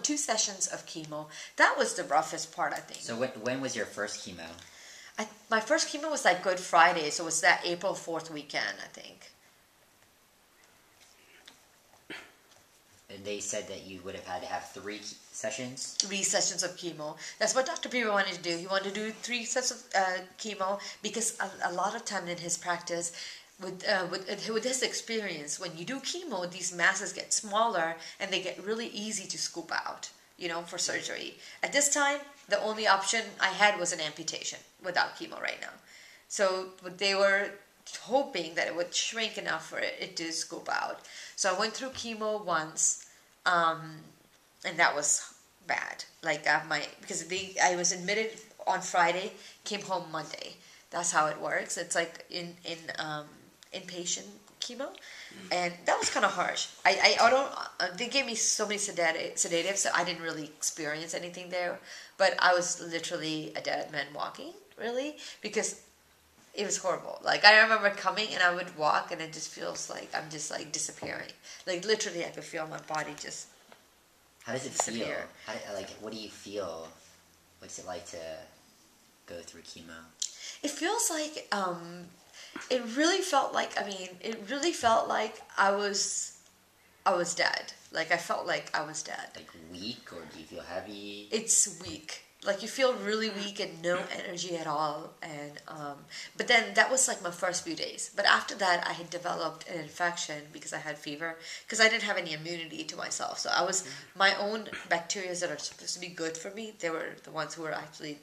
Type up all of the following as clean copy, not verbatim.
2 sessions of chemo. That was the roughest part, I think. So when was your first chemo? My first chemo was like Good Friday, so it was that April 4th weekend, I think. And they said that you would have had to have 3 sessions? 3 sessions of chemo. That's what Dr. Peter wanted to do. He wanted to do 3 sets of chemo because a lot of time in his practice, with his experience, when you do chemo, these masses get smaller and they get really easy to scoop out, for surgery. At this time, the only option I had was an amputation without chemo right now. So they were hoping that it would shrink enough for it to scoop out. So I went through chemo once, and that was bad. Like because I was admitted on Friday, came home Monday. That's how it works. It's like inpatient chemo, and that was kind of harsh. I don't. They gave me so many sedatives, so I didn't really experience anything there. But I was literally a dead man walking, really, because it was horrible. Like, I remember coming and I would walk and it just feels like I'm just like disappearing. Like, literally I could feel my body just How does it disappear. feel? What do you feel? What's it like to go through chemo? It feels like, it really felt like, I was dead. Like, I felt like I was dead. Like weak, or do you feel heavy? It's weak. Like, you feel really weak and no energy at all. And but then that was like my first few days. But after that, I had developed an infection because I had fever, because I didn't have any immunity to myself. So I was my own bacteria that are supposed to be good for me. They were the ones who were actually,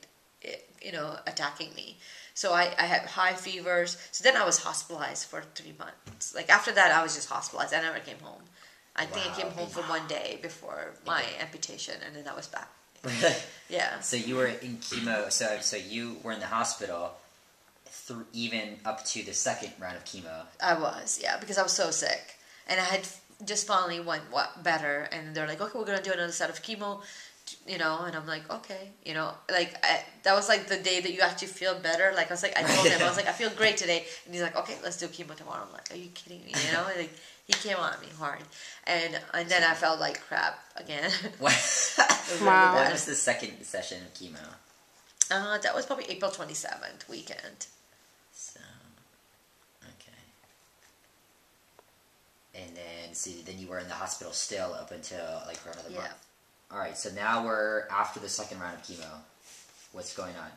attacking me. So I had high fevers. So then I was hospitalized for 3 months. Like, after that, I was just hospitalized. I never came home. I think I came home for 1 day before my amputation, and then I was back. Yeah. So you were in chemo. So you were in the hospital, even up to the second round of chemo. I was, yeah, because I was so sick, and I had just finally went better, and they're like, okay, we're gonna do another set of chemo, and I'm like, okay, that was like the day that you actually feel better. Like, I was like, I told him, I was like, I feel great today, and he's like, okay, let's do chemo tomorrow. I'm like, are you kidding me? Like, he came on me hard, and then I felt like crap again. Wow. Wow. When was the second session of chemo? That was probably April 27th weekend. So, okay. And then you were in the hospital still up until like for another month. All right. So now we're after the second round of chemo. What's going on?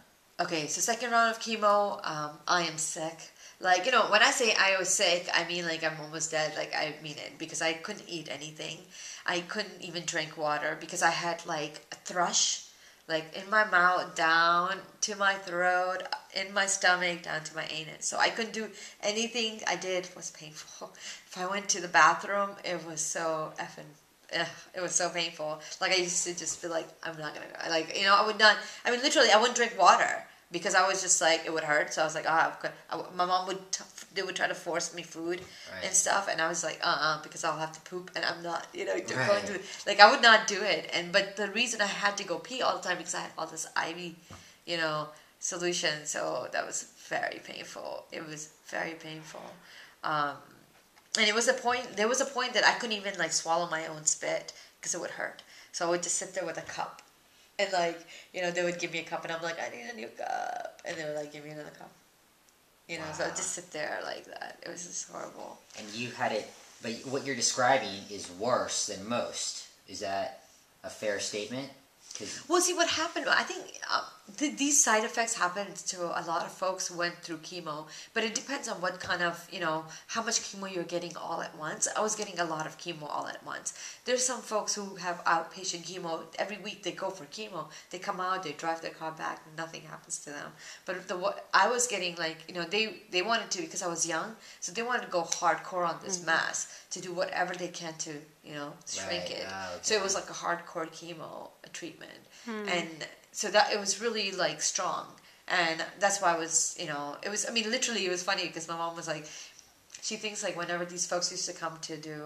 Okay, so second round of chemo. I am sick. Like, when I say I was sick, I mean like I'm almost dead. Like, I mean it, because I couldn't eat anything. I couldn't even drink water because I had like a thrush, like in my mouth, down to my throat, in my stomach, down to my anus. So I couldn't do anything I did was painful. If I went to the bathroom, it was so effing, it was so painful. Like, I used to just feel like, I'm not gonna go. Like, I would not, literally, I wouldn't drink water because I was just like, it would hurt. So I was like, my mom they would try to force me food and stuff. And I was like, because I'll have to poop and I'm not, going to, like, I would not do it. But the reason I had to go pee all the time because I had all this IV, solution. So that was very painful. It was very painful. And there was a point that I couldn't even like swallow my own spit because it would hurt. So I would just sit there with a cup. And like, they would give me a cup and I'm like, I need a new cup. And they would like give me another cup. Wow. So I'd just sit there like that. It was just horrible. And you had it, but what you're describing is worse than most. Is that a fair statement? Well, see, what happened, I think these side effects happened to a lot of folks who went through chemo, but it depends on what kind of, how much chemo you're getting all at once. I was getting a lot of chemo all at once. There's some folks who have outpatient chemo. Every week they go for chemo. They come out, they drive their car back, and nothing happens to them. But I was getting like, they wanted to, because I was young, so they wanted to go hardcore on this mass to do whatever they can to, shrink it. Okay. So it was like a hardcore chemo treatment. And so that it was really like strong. And that's why I was, it was, literally it was funny because my mom was like, she thinks like whenever these folks used to come to do,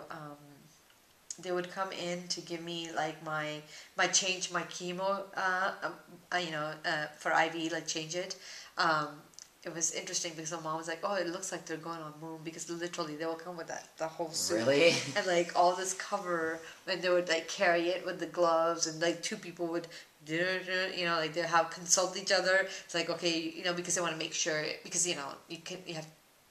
they would come in to give me like my change my chemo, for IV, like change it. it was interesting because my mom was like, oh, it looks like they're going on moon, because literally they will come with the whole suit. Really? And like all this cover, and they would like carry it with the gloves, and like two people would, you know, like they have consult each other. It's like, okay, you know, because they want to make sure, because you know, you have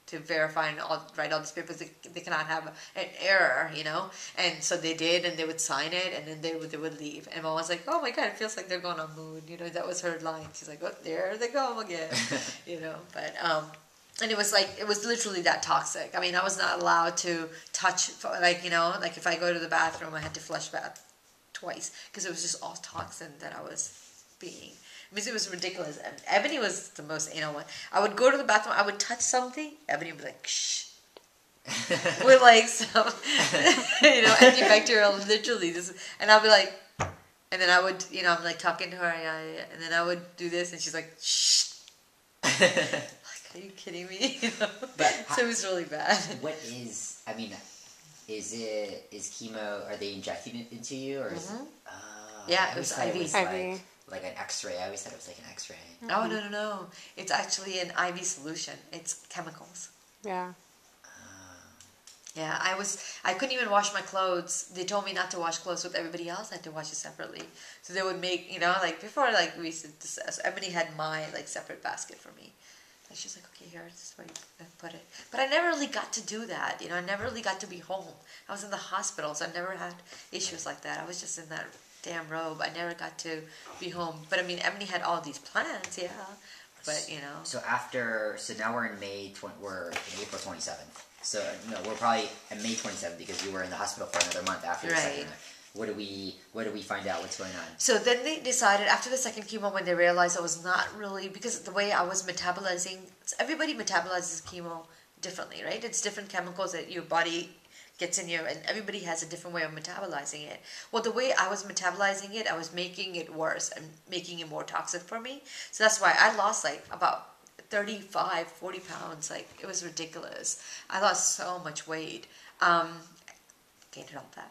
to verify and write all these papers. They cannot have an error, you know. And so they did, and they would sign it, and then they would leave. And mom was like, oh my god, it feels like they're going on moon, you know. That was her line. She's like, oh, there they go again, you know. But and it was like, it was literally that toxic. I mean, I was not allowed to touch, like, you know, like if I go to the bathroom, I had to flush bath twice, because it was just all toxin that I was being. I mean, it was ridiculous. And Ebony was the most anal one. I would go to the bathroom, I would touch something, Ebony would be like, shh. With like some, you know, antibacterial, literally. And I'd be like, and then I would, you know, I'm like talking to her, and then I would do this, and she's like, shh. Like, are you kidding me? You know? But so it was really bad. What is, I mean, is chemo, are they injecting it into you, or is it, yeah, it was IV. Like an X-ray. I always thought it was like an X-ray. Oh, no. It's actually an IV solution. It's chemicals. Yeah. Yeah, I couldn't even wash my clothes. They told me not to wash clothes with everybody else. I had to wash it separately. So they would make, you know, like before, like we used to, so Ebony had my like separate basket for me. And she's like, okay, here, this is where you put it. But I never really got to do that. You know, I never really got to be home. I was in the hospital, so I never had issues like that. I was just in that damn robe. I never got to be home. But I mean, Ebony had all these plans, yeah. But you know. So now we're in we're in April 27th. So no, we're probably at May 27th, because you were in the hospital for another month after the second. What do we find out? What's going on? So then they decided after the second chemo, when they realized I was not really, because the way I was metabolizing, everybody metabolizes chemo differently, right? It's different chemicals that your body gets in you, and everybody has a different way of metabolizing it. Well, the way I was metabolizing it, I was making it worse and making it more toxic for me. So that's why I lost like about 35, 40 pounds. Like, it was ridiculous. I lost so much weight. Gained it all back.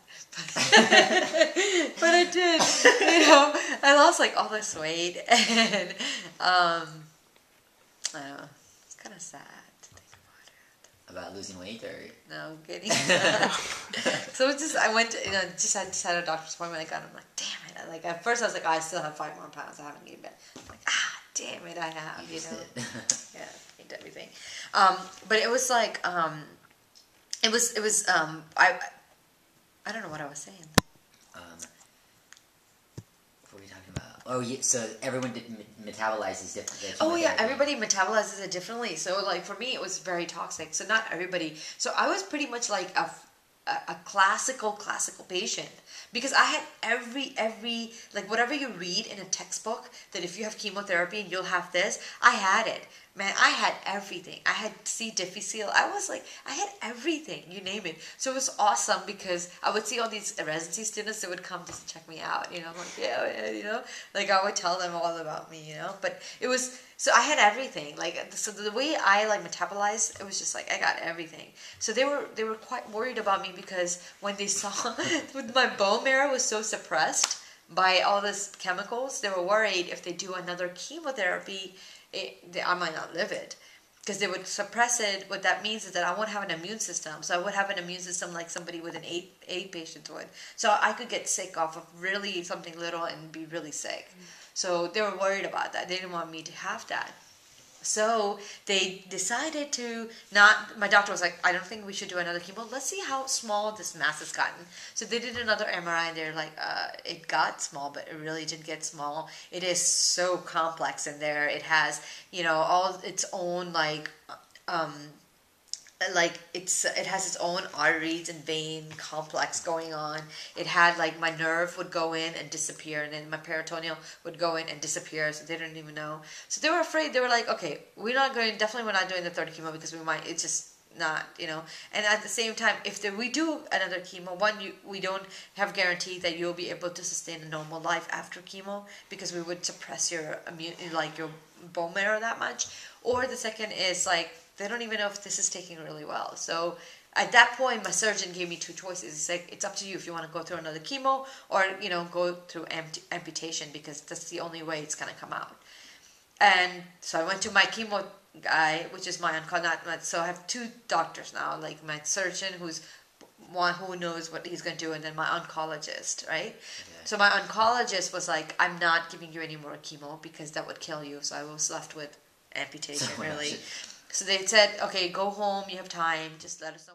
But I did. You know, I lost like all this weight, and I don't know, it's kind of sad. About losing weight, or no, getting so it's just, I went to, you know, just had a doctor's appointment. I got, I'm like, damn it. Like, at first I was like, I still have 5 more pounds. I haven't gained it. I'm like, damn it, I have, you know. Yeah, gained everything. But it was like, it was I don't know what I was saying. What were we talking about? Oh, yeah, so everyone metabolizes differently. Oh, yeah, everybody metabolizes it differently. So, like, for me, it was very toxic. So, not everybody. So, I was pretty much like a classical patient. Because I had every, like, whatever you read in a textbook, that if you have chemotherapy and you'll have this, I had it. Man, I had everything. I had C. difficile. I had everything, you name it. So it was awesome, because I would see all these residency students that would come just to check me out, you know. I'm like, yeah, you know. Like, I would tell them all about me, you know. But it was, so I had everything. Like, so the way I, like, metabolized, it was just like, I got everything. So they were quite worried about me, because when they saw my bone marrow was so suppressed by all this chemicals, they were worried if they do another chemotherapy, I might not live it, because they would suppress it. What that means is that I won't have an immune system. So I would have an immune system like somebody with an AIDS patient would. So I could get sick off of really something little and be really sick. So they were worried about that. They didn't want me to have that. So they decided to not, my doctor was like, I don't think we should do another chemo. Let's see how small this mass has gotten. So they did another MRI, and they're like, it got small, but it really didn't get small. It is so complex in there. It has, you know, all its own, like it has its own arteries and vein complex going on. It had, like, my nerve would go in and disappear, and then my peritoneal would go in and disappear, so they didn't even know. So they were afraid. They were like, okay, we're not doing the third chemo, because it's just not, you know. And at the same time, if we do another chemo, we don't have guarantee that you'll be able to sustain a normal life after chemo, because we would suppress your your bone marrow that much. Or the second is, like, they don't even know if this is taking really well. So at that point, my surgeon gave me 2 choices. He's like, it's up to you if you want to go through another chemo, or, you know, go through amputation, because that's the only way it's going to come out. And so I went to my chemo guy, which is my oncologist. So I have two doctors now, like my surgeon, who's one who knows what he's going to do, and then my oncologist, right? Okay. So my oncologist was like, I'm not giving you any more chemo because that would kill you. So I was left with amputation, really. So they said, okay, go home, you have time, just let us know.